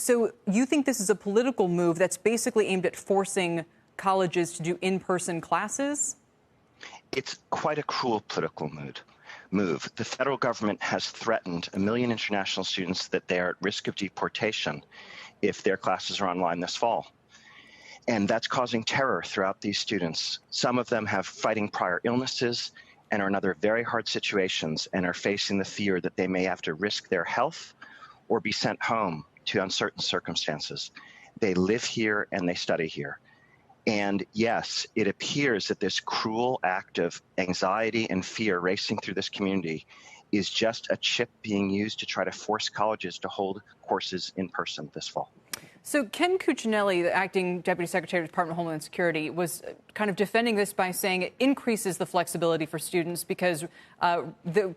So you think this is a political move that's basically aimed at forcing colleges to do in-person classes? It's quite a cruel political move. The federal government has threatened 1 million international students that they are at risk of deportation if their classes are online this fall. And that's causing terror throughout these students. Some of them have fighting prior illnesses and are in other very hard situations and are facing the fear that they may have to risk their health or be sent home to uncertain circumstances. They live here and they study here. And yes, it appears that this cruel act of anxiety and fear racing through this community is just a chip being used to try to force colleges to hold courses in person this fall. So Ken Cuccinelli, the acting Deputy Secretary of the Department of Homeland Security, was kind of defending this by saying it increases the flexibility for students because the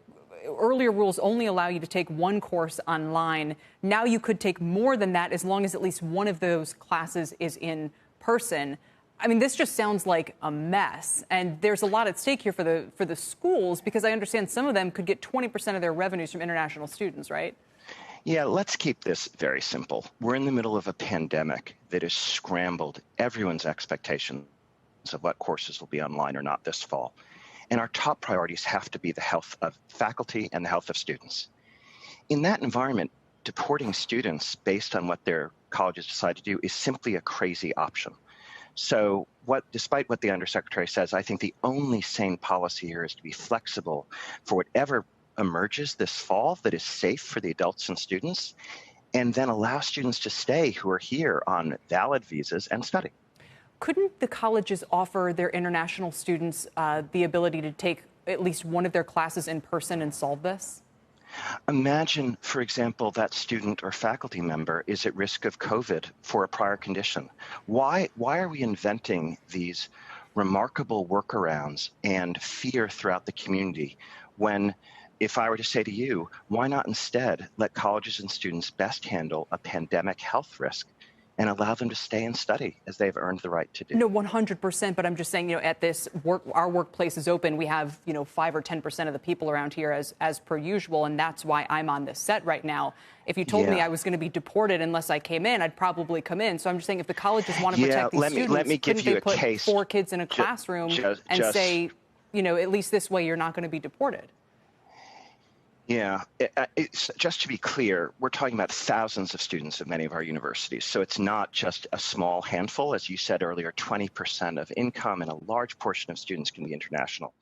earlier rules only allow you to take one course online. Now you could take more than that as long as at least one of those classes is in person. I mean, this just sounds like a mess, and there's a lot at stake here for the schools because I understand some of them could get 20% of their revenues from international students, right? Yeah, let's keep this very simple. We're in the middle of a pandemic that has scrambled everyone's expectations of what courses will be online or not this fall. And our top priorities have to be the health of faculty and the health of students. In that environment, deporting students based on what their colleges decide to do is simply a crazy option. So despite what the Undersecretary says, I think the only sane policy here is to be flexible for whatever emerges this fall that is safe for the adults and students, and then allow students to stay who are here on valid visas and study. Couldn't the colleges offer their international students the ability to take at least one of their classes in person and solve this? Imagine, for example, that student or faculty member is at risk of COVID for a prior condition. Why are we inventing these remarkable workarounds and fear throughout the community when, if I were to say to you, why not instead let colleges and students best handle a pandemic health risk and allow them to stay and study as they've earned the right to do? No, 100%. But I'm just saying, at this work, our workplace is open. We have, 5 or 10% of the people around here as per usual. And that's why I'm on this set right now. If you told me I was going to be deported unless I came in, I'd probably come in. So I'm just saying if the colleges want to protect these students, let me give you a put case. 4 kids in a classroom and say, at least this way you're not going to be deported? Yeah, it's, just to be clear, we're talking about thousands of students at many of our universities. So it's not just a small handful. As you said earlier, 20% of income and a large portion of students can be international.